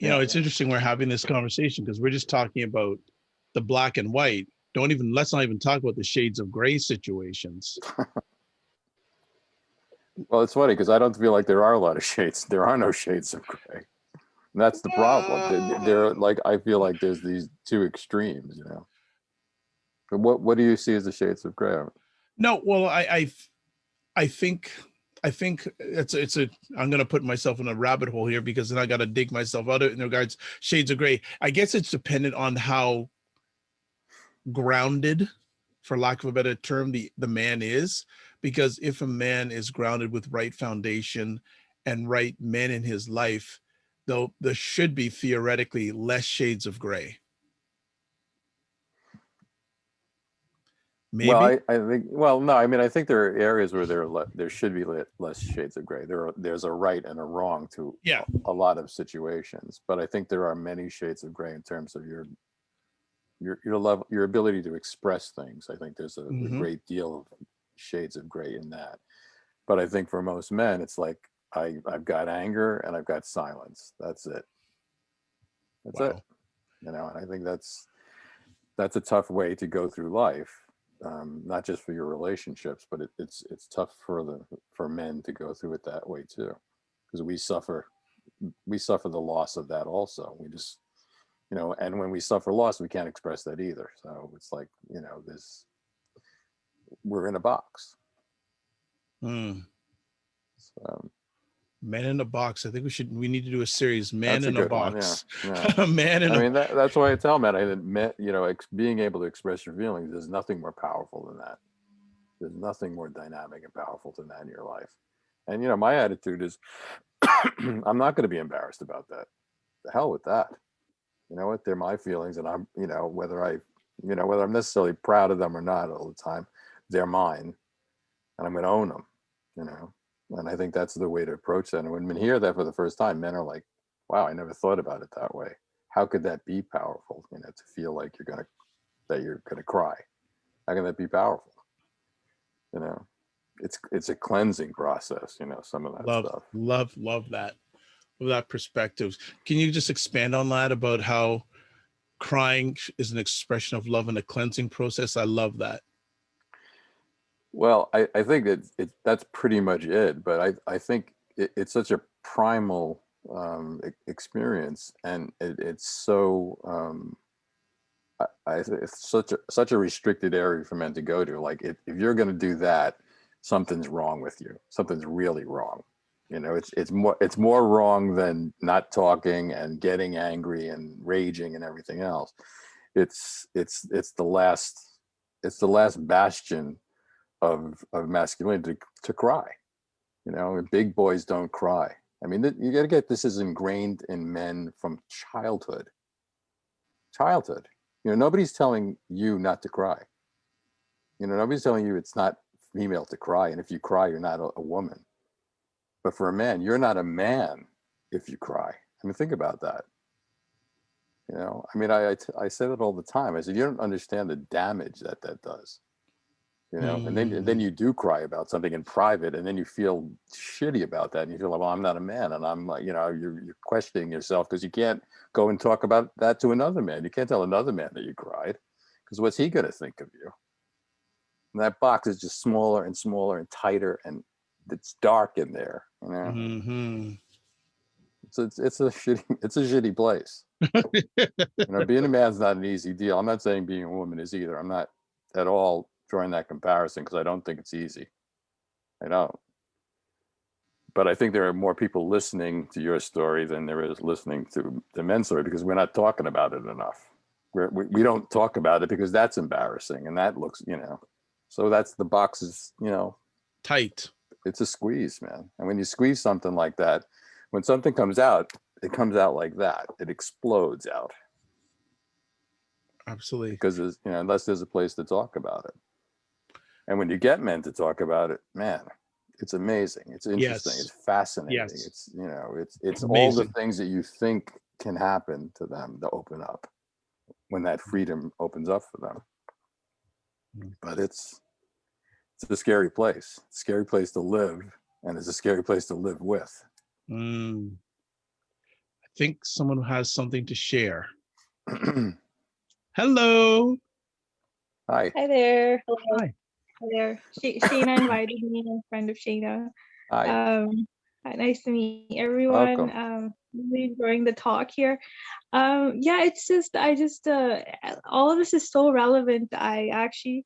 it's interesting we're having this conversation because we're just talking about the black and white. Let's not even talk about the shades of gray situations. Well, it's funny because I don't feel like there are a lot of shades. There are no shades of gray. And that's the problem. They're like, I feel like there's these two extremes, But what do you see as the shades of gray? No, well, I think it's I'm going to put myself in a rabbit hole here because then I got to dig myself out of it in regards shades of gray. I guess it's dependent on how grounded, for lack of a better term, the man is, because if a man is grounded with right foundation and right men in his life, though, there should be theoretically less shades of gray. Maybe. Well, I think. Well, no. I mean, I think there are areas where there should be less shades of gray. There's a right and a wrong to a lot of situations, but I think there are many shades of gray in terms of your level, your ability to express things. I think there's a great deal of shades of gray in that. But I think for most men, it's like I've got anger and I've got silence. That's it. That's it. And I think that's a tough way to go through life. Not just for your relationships, but it's tough for men to go through it that way too, because we suffer the loss of that also. We just, and when we suffer loss, we can't express that either. So it's like, we're in a box. So, Men in a box. I think we need to do a series. Man in a box. Yeah. That's why I tell men, being able to express your feelings, there's nothing more powerful than that. There's nothing more dynamic and powerful than that in your life. And, you know, my attitude is I'm not going to be embarrassed about that. The hell with that. You know what? They're my feelings, and I'm, you know, whether I'm necessarily proud of them or not all the time, they're mine, and I'm going to own them, you know? And I think that's the way to approach that. And when men hear that for the first time, men are like, wow, I never thought about it that way. How could that be powerful? You know, to feel like you're going to cry. How can that be powerful? You know, it's a cleansing process, you know, some of that stuff. Love that perspective. Can you just expand on that about how crying is an expression of love and a cleansing process? I love that. Well, I think that's pretty much it. But I think it's such a primal experience, and it's so it's such a restricted area for men to go to. Like if you're going to do that, something's wrong with you. Something's really wrong. You know, it's more wrong than not talking and getting angry and raging and everything else. It's the last bastion of masculinity to cry. You know, and big boys don't cry. I mean, you got to get this is ingrained in men from childhood. You know, nobody's telling you not to cry. You know, nobody's telling you it's not female to cry, and if you cry, you're not a woman. But for a man, you're not a man if you cry. I mean, think about that. You know, I mean, I say that all the time. I said, you don't understand the damage that does. You know, and then you do cry about something in private, and then you feel shitty about that, and you feel like, well, I'm not a man, and I'm like, you know, you're questioning yourself because you can't go and talk about that to another man. You can't tell another man that you cried, because what's he going to think of you? And that box is just smaller and smaller and tighter, and it's dark in there. You know, it's a shitty place. You know, being a man's not an easy deal. I'm not saying being a woman is either. I'm not at all drawing that comparison because I don't think it's easy. I don't. But I think there are more people listening to your story than there is listening to the men's story, because we're not talking about it enough. We don't talk about it because that's embarrassing, and that looks, you know, so that's the box is, you know, tight. It's a squeeze, man. And when you squeeze something like that, when something comes out, it comes out like that. It explodes out. Absolutely. Because there's, you know, unless there's a place to talk about it. And when you get men to talk about it, man, it's amazing. It's interesting. Yes. It's fascinating. Yes. It's, you know, it's all the things that you think can happen to them to open up when that freedom opens up for them. But it's a scary place. It's a scary place to live, and it's a scary place to live with. I think someone has something to share. Hello. Hi. Hi there. Hello. Hi. Hi there. Shayna invited me, I'm a friend of Shayna. Hi. Nice to meet everyone. Welcome. Really enjoying the talk here. Yeah, it's just, all of this is so relevant. I actually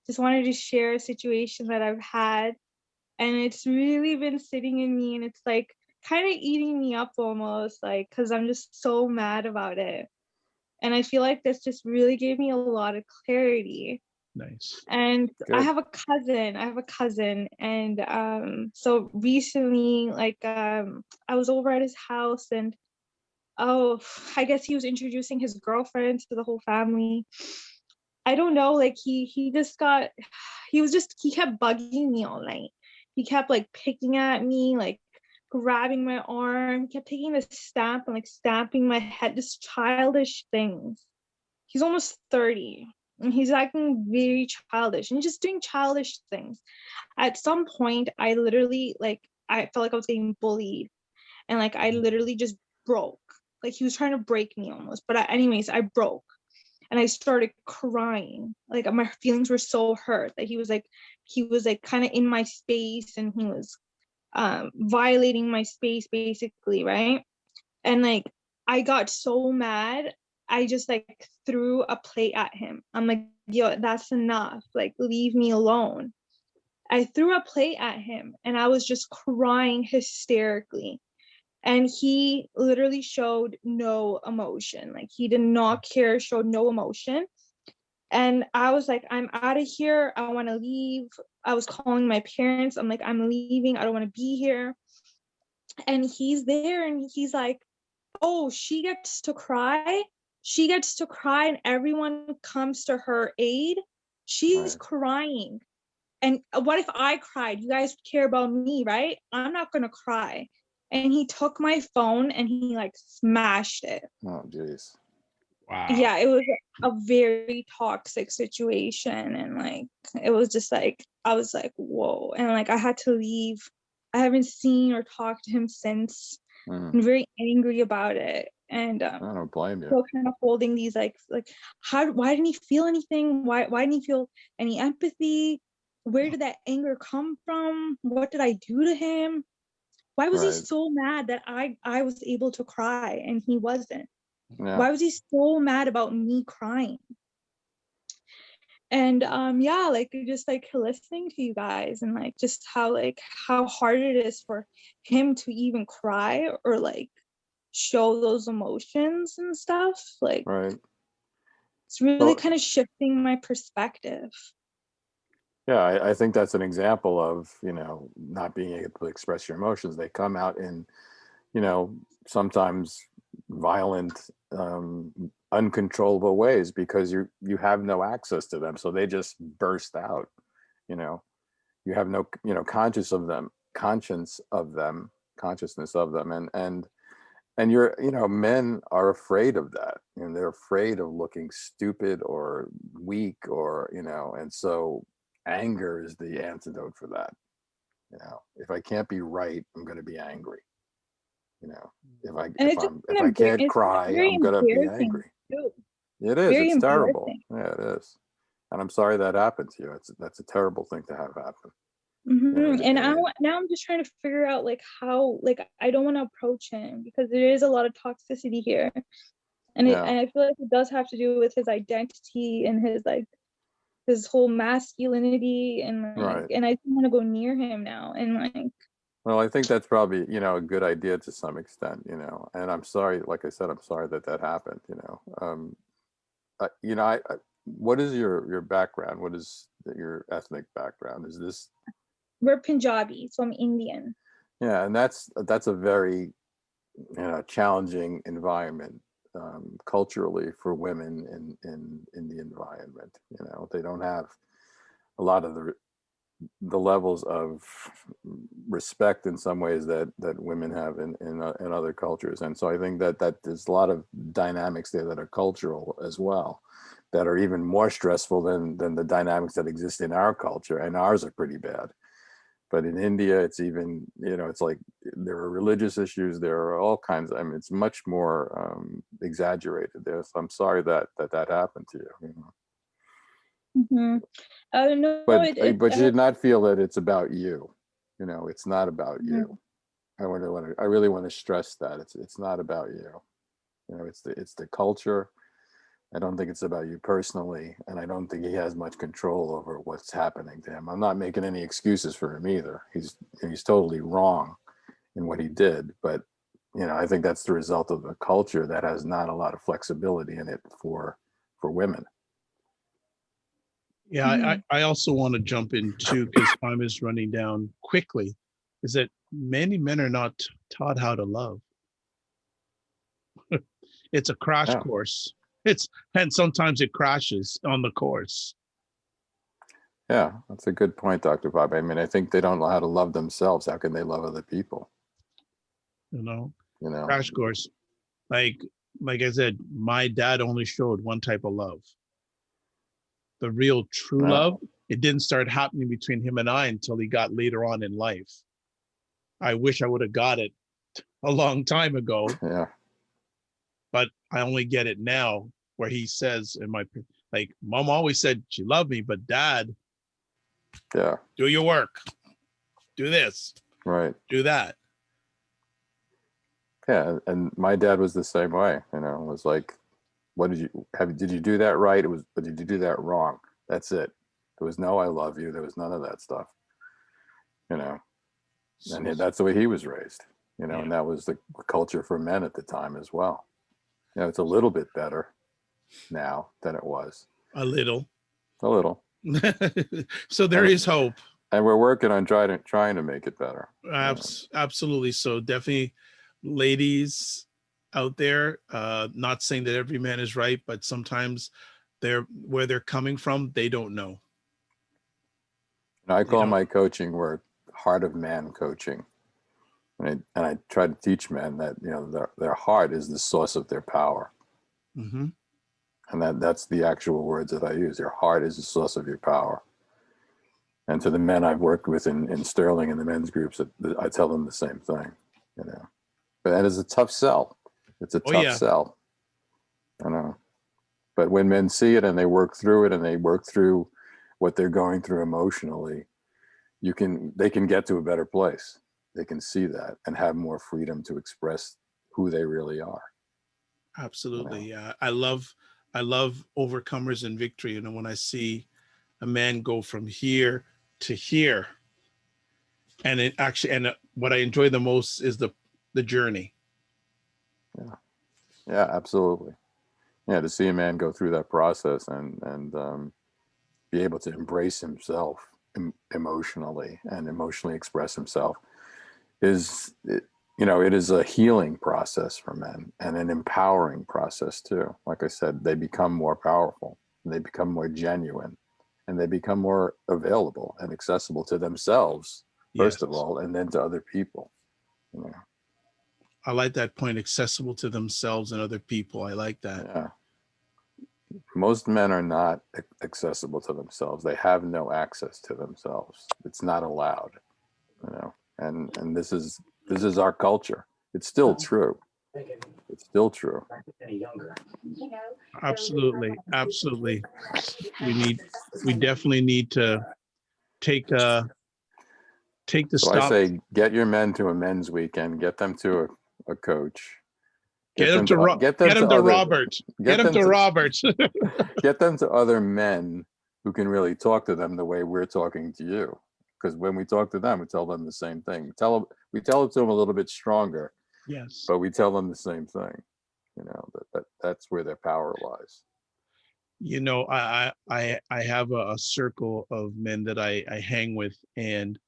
just wanted to share a situation that I've had, and it's really been sitting in me, and it's like kind of eating me up almost, like, because I'm just so mad about it. And I feel like this just really gave me a lot of clarity. Nice. And Good. I have a cousin, and so recently, like, I was over at his house, and I guess he was introducing his girlfriend to the whole family. I don't know, like he kept bugging me all night. He kept like picking at me, like grabbing my arm, kept taking a stamp and like stamping my head, just childish things. He's almost 30 and he's acting very childish and just doing childish things. At some point, I literally, like, I felt like I was getting bullied, and like I literally just broke. Like he was trying to break me almost, but anyways, I broke. And I started crying. Like my feelings were so hurt that he was like kind of in my space, and he was violating my space basically, right? And like I got so mad, I just like threw a plate at him. I'm like, yo, that's enough. Like, leave me alone. I threw a plate at him and I was just crying hysterically. And he literally showed no emotion. Like he did not care, showed no emotion. And I was like, I'm out of here. I want to leave. I was calling my parents. I'm like, I'm leaving. I don't want to be here. And he's there and he's like, oh, she gets to cry. She gets to cry and everyone comes to her aid. She's Right. crying. And what if I cried? You guys care about me, right? I'm not going to cry. And he took my phone and he like smashed it. Oh, geez. Wow. Yeah, it was a very toxic situation. And like, it was just like, I was like, whoa. And like, I had to leave. I haven't seen or talked to him since. I'm very angry about it. And I don't blame you. still kind of holding these like why didn't he feel anything? Why didn't he feel any empathy? Where did that anger come from? What did I do to him? Why was he Right. so mad that I was able to cry and he wasn't? Yeah. Why was he so mad about me crying? And yeah, like just like listening to you guys and like just how hard it is for him to even cry or like show those emotions and stuff. Like, Right. it's really Well, kind of shifting my perspective. yeah, I think that's an example of, not being able to express your emotions. They come out in, sometimes violent, uncontrollable ways because you have no access to them. So they just burst out, you have no, consciousness of them. And you're, men are afraid of that, and they're afraid of looking stupid or weak or, and so anger is the antidote for that. If I can't be right, I'm going to be angry. And If I can't cry, I'm going to be angry. too. It is. Very It's terrible. embarrassing. Yeah, it is. And I'm sorry that happened to you. That's a terrible thing to have happen. And now I'm just trying to figure out like how, like, I don't want to approach him because there is a lot of toxicity here. And and I feel like it does have to do with his identity and his whole masculinity and like, Right. and I don't want to go near him now. And like, Well, I think that's probably, a good idea to some extent, and I'm sorry, like I said, I'm sorry that happened, what is your background? What is your ethnic background? Is this? we're Punjabi, so I'm Indian. Yeah. And that's a very, challenging environment, culturally for women in the environment. They don't have a lot of the levels of respect in some ways that women have in other cultures. And so I think that there's a lot of dynamics there that are cultural as well, that are even more stressful than the dynamics that exist in our culture, and ours are pretty bad. But in India, it's even, it's like there are religious issues, there are all kinds of, it's much more exaggerated there. So I'm sorry that happened to you. No, But you did not feel that it's about you. It's not about you. I really want to stress that it's not about you. It's the culture. I don't think it's about you personally, and I don't think he has much control over what's happening to him. I'm not making any excuses for him either. He's totally wrong in what he did, but I think that's the result of a culture that has not a lot of flexibility in it for women. Yeah, I also want to jump in too, because time is running down quickly, is that many men are not taught how to love. It's a crash course. And sometimes it crashes on the course. Yeah, that's a good point, Dr. Bob. I mean, I think they don't know how to love themselves. How can they love other people? Crash course. Like I said, my dad only showed one type of love. The real true love, it didn't start happening between him and I until he got later on in life. I wish I would have got it a long time ago. Yeah. But I only get it now, where he says, Mom always said she loved me, but Dad, yeah, do your work, do this, right, do that. Yeah, and my dad was the same way. It was like, what did you do that right? But did you do that wrong? That's it. There was no I love you. There was none of that stuff. And that's the way he was raised. And that was the culture for men at the time as well. It's a little bit better now than it was, A little. A little. So there is hope. And we're working on trying to make it better. Absolutely. So definitely, ladies out there, not saying that every man is right, but sometimes where they're coming from, they don't know. And I call my coaching work heart of man coaching. And I try to teach men that, you know, their heart is the source of their power. Mm-hmm. And that's the actual words that I use. Your heart is the source of your power. And to the men I've worked with in Sterling and the men's groups, I tell them the same thing, you know. But that is a tough sell. It's a tough sell, you know. But when men see it and they work through it and they work through what they're going through emotionally, they can get to a better place. They can see that and have more freedom to express who they really are. Absolutely. You know? Yeah. I love overcomers and victory. You know, when I see a man go from here to here, and it actually, and what I enjoy the most is the journey. Yeah, absolutely. Yeah, to see a man go through that process and be able to embrace himself emotionally and emotionally express himself it is a healing process for men and an empowering process too. Like I said, they become more powerful, and they become more genuine, and they become more available and accessible to themselves, first of all, and then to other people. You know? I like that point, accessible to themselves and other people. I like that. Yeah. Most men are not accessible to themselves. They have no access to themselves. It's not allowed, you know. And this is our culture. It's still true. It's still true. Absolutely. Absolutely. We definitely need to take the So stop. I say, get your men to a men's weekend, get them to a coach. Get them to Robert. Get them to Robert. Get them to other men who can really talk to them the way we're talking to you. Because when we talk to them, we tell them the same thing. We tell it to them a little bit stronger. Yes. But we tell them the same thing. You know, that's where their power lies. You know, I have a circle of men that I hang with, and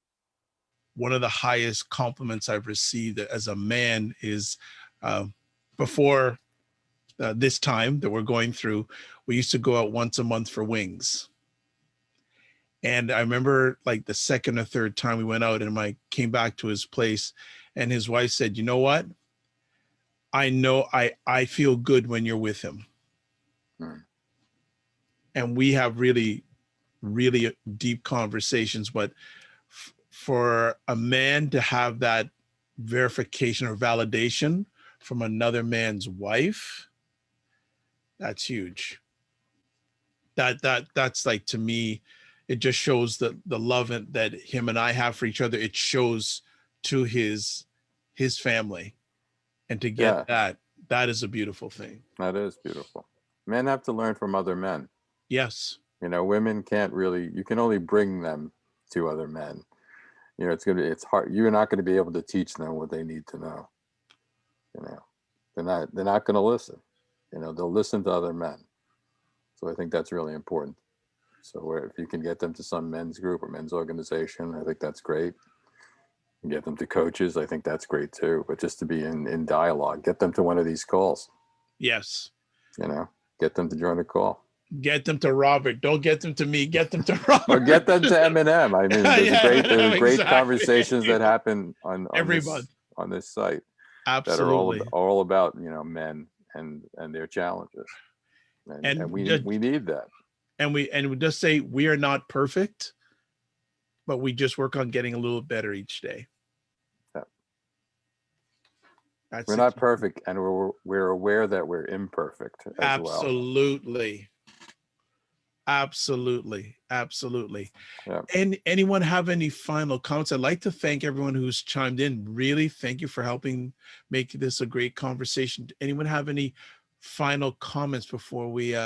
one of the highest compliments I've received as a man is before this time that we're going through, we used to go out once a month for wings. And I remember like the second or third time we went out, and I came back to his place, and his wife said, "You know what? I know I feel good when you're with him." And we have really, really deep conversations. But for a man to have that verification or validation from another man's wife, that's huge. That's like, to me, it just shows the love that him and I have for each other. It shows to his family, and to get that is a beautiful thing. That is beautiful. Men have to learn from other men. Yes. You know, women can't really, you can only bring them to other men. You know, it's hard. You're not going to be able to teach them what they need to know. You know, they're not going to listen. You know, they'll listen to other men. So I think that's really important. So if you can get them to some men's group or men's organization, I think that's great. And get them to coaches, I think that's great too. But just to be in dialogue, get them to one of these calls. Yes. You know, get them to join the call. Get them to Robert. Don't get them to me. Get them to Robert. Or get them to M&M. I mean, there's great conversations that happen on this site. Absolutely. That are all about, you know, men and their challenges. And we need that. And we just say we are not perfect, but we just work on getting a little better each day. Yeah. We're not perfect, and we're aware that we're imperfect as well. Absolutely. Yeah. And anyone have any final comments? I'd like to thank everyone who's chimed in. Really, thank you for helping make this a great conversation. Anyone have any final comments before we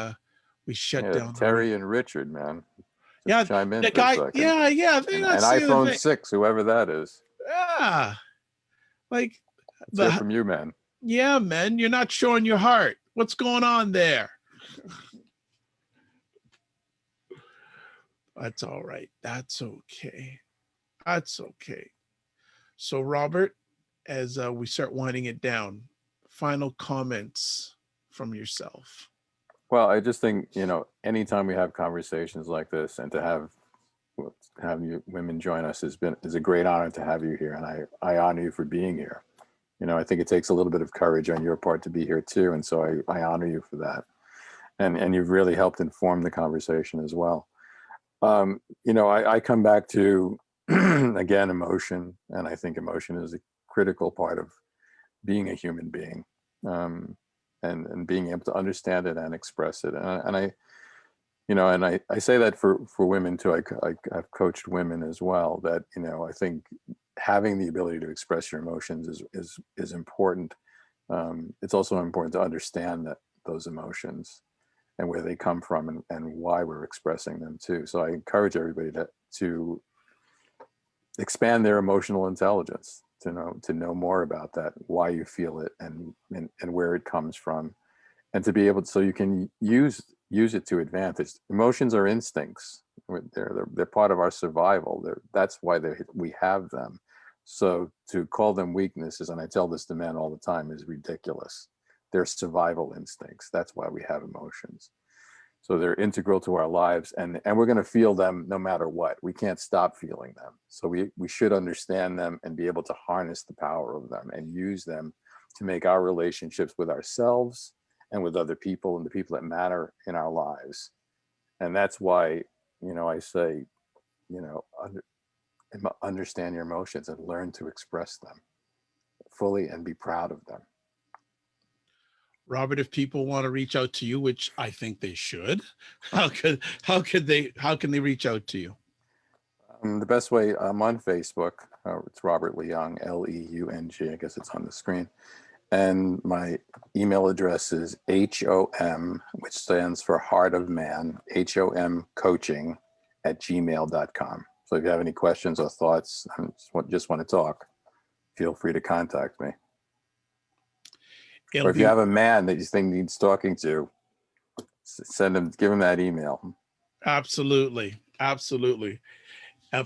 shut down? Terry and Richard, man. Just chime in the for guy. a second. Yeah. And iPhone 6, whoever that is. Yeah. Like, let's hear from you, man. Yeah, man. You're not showing your heart. What's going on there? That's all right. That's okay. That's okay. So, Robert, as we start winding it down, final comments from yourself. Well, I just think, anytime we have conversations like this, and to have you women join us is a great honor to have you here, and I honor you for being here. I think it takes a little bit of courage on your part to be here too, and so I honor you for that. And you've really helped inform the conversation as well. I come back to again, emotion, and I think emotion is a critical part of being a human being, and being able to understand it and express it. And I say that for women too. I've coached women as well, that, I think having the ability to express your emotions is important. It's also important to understand those emotions and where they come from, and why we're expressing them too. So I encourage everybody to expand their emotional intelligence, to know more about that, why you feel it, and where it comes from, and to be able to, so you can use it to advantage. Emotions are instincts. They're part of our survival. That's why we have them. So to call them weaknesses, and I tell this to men all the time, is ridiculous. They're survival instincts. That's why we have emotions. So they're integral to our lives, and we're going to feel them no matter what. We can't stop feeling them. So we should understand them and be able to harness the power of them and use them to make our relationships with ourselves and with other people, and the people that matter in our lives. And that's why, I say, understand your emotions and learn to express them fully and be proud of them. Robert, if people want to reach out to you, which I think they should, how can they reach out to you? The best way, I'm on Facebook. It's Robert Leung, Leung. I guess it's on the screen. And my email address is HOM, which stands for Heart of Man, HOM coaching @gmail.com. So if you have any questions or thoughts, just want to talk, feel free to contact me. Or if you have a man that you think needs talking to, give him that email. Absolutely. Absolutely.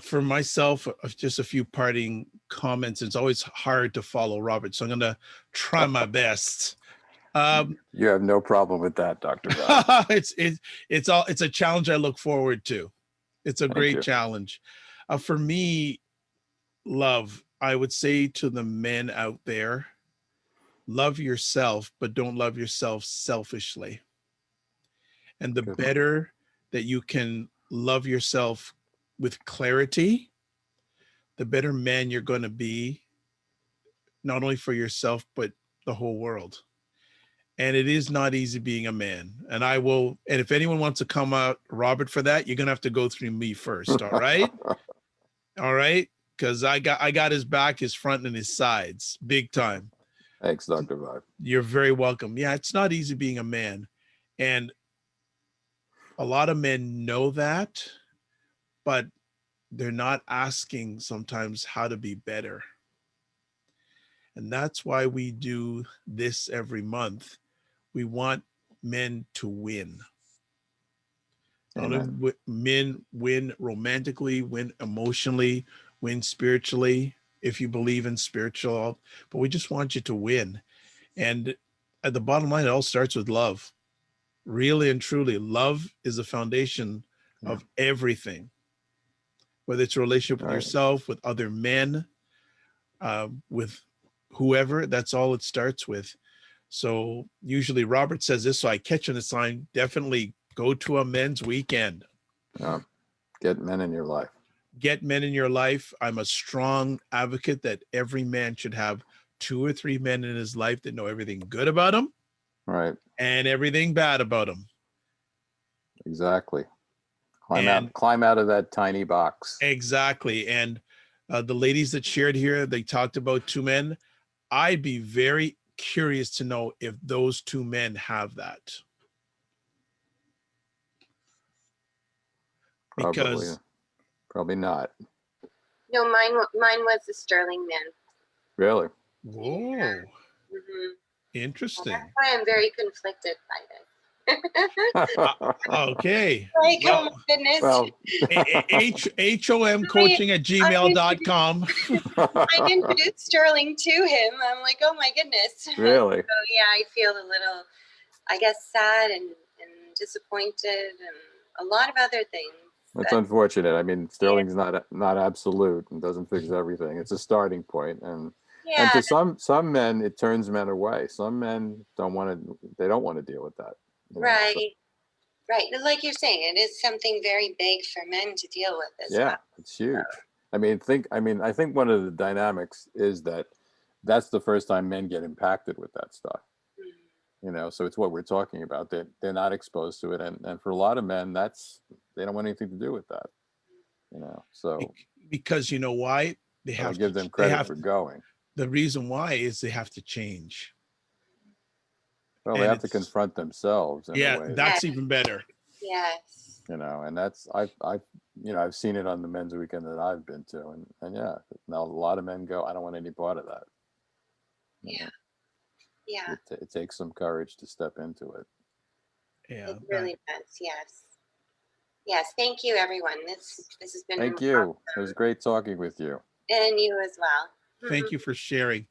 For myself, just a few parting comments. It's always hard to follow Robert, so I'm going to try my best. You have no problem with that, Dr. It's a challenge I look forward to. It's a great challenge. For me, love, I would say to the men out there, love yourself, but don't love yourself selfishly. And the better that you can love yourself with clarity, the better man you're going to be, not only for yourself, but the whole world. And it is not easy being a man. And if anyone wants to come out, Robert, for that, you're going to have to go through me first. All right. All right. Because I got his back, his front, and his sides, big time. Thanks, Dr. Vibe. You're very welcome. Yeah, it's not easy being a man. And a lot of men know that, but they're not asking sometimes how to be better. And that's why we do this every month. We want men to win. Not only men win romantically, win emotionally, win spiritually, if you believe in spiritual, but we just want you to win. And at the bottom line, it all starts with love. Really and truly, love is the foundation of everything. Whether it's a relationship with yourself, with other men, with whoever, that's all it starts with. So usually Robert says this, so I catch on the sign, definitely go to a men's weekend. Get men in your life. Get men in your life. I'm a strong advocate that every man should have 2 or 3 men in his life that know everything good about him. Right. And everything bad about him. Exactly. Climb out of that tiny box. Exactly. And the ladies that shared here, they talked about 2 men. I'd be very curious to know if those 2 men have that. Because probably not. No, mine was a sterling man. Really? Whoa. Yeah. Mm-hmm. Interesting. That's why I'm very conflicted by this. Okay. Like, oh Well, my goodness. Well, HOMcoaching@gmail.com. I introduced Sterling to him. I'm like, oh my goodness. Really? So yeah, I feel a little, I guess, sad and disappointed and a lot of other things. That's unfortunate. I mean, Sterling's not absolute and doesn't fix everything. It's a starting point, and Yeah, to some men, it turns men away. Some men don't want to. They don't want to deal with that. You know, right, so, right. And like you're saying, it is something very big for men to deal with as yeah, well. it's huge. I think one of the dynamics is that that's the first time men get impacted with that stuff. You know, so it's what we're talking about. They're not exposed to it, and for a lot of men, they don't want anything to do with that. You know, so Because you know why? They I have give to, them they credit have for going. the reason why is they have to change. Well, they And have to it's, confront themselves in a yeah, way that, that's even better. Yes. you know, and that's I've seen it on the men's weekend that I've been to, and yeah, now a lot of men go, I don't want any part of that. You Yeah. know, Yeah. it takes some courage to step into it. Yeah. It really does. Yes. Yes. Thank you, everyone. This has been Thank you. It was great talking with you. and you as well. Thank you for sharing.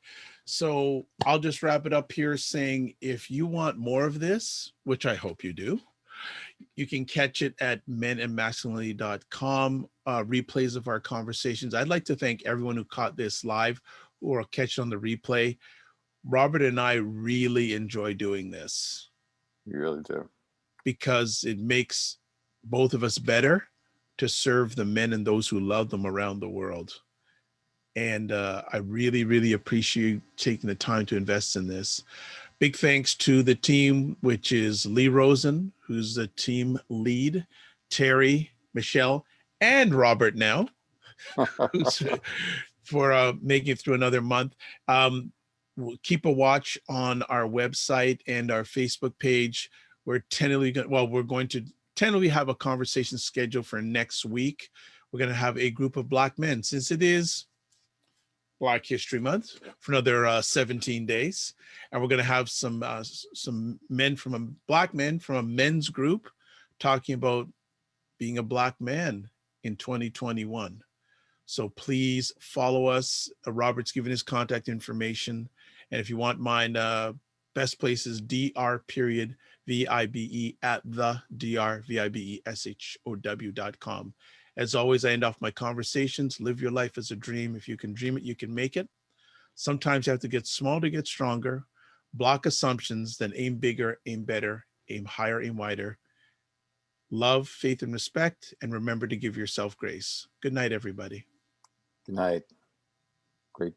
So I'll just wrap it up here saying, if you want more of this, which I hope you do, you can catch it at menandmasculinity.com, replays of our conversations. I'd like to thank everyone who caught this live or catch it on the replay. Robert and I really enjoy doing this You really do. because it makes both of us better to serve the men and those who love them around the world. And I really, really appreciate taking the time to invest in this. Big thanks to the team, which is Lee Rosen, who's the team lead, Terry, Michelle, and Robert now, who's for making it through another month. We'll keep a watch on our website and our Facebook page. We're going to tentatively have a conversation scheduled for next week. We're going to have a group of Black men, since it is Black History Month, for another 17 days, and we're going to have some Black men from a men's group talking about being a Black man in 2021. So please follow us. Robert's given his contact information, and if you want mine, best place is dr.vibe at the drvibeshow.com. As always, I end off my conversations. Live your life as a dream. If you can dream it, you can make it. Sometimes you have to get small to get stronger. Block assumptions, then aim bigger, aim better, aim higher, aim wider. Love, faith, and respect, and remember to give yourself grace. Good night, everybody. Good night. Great.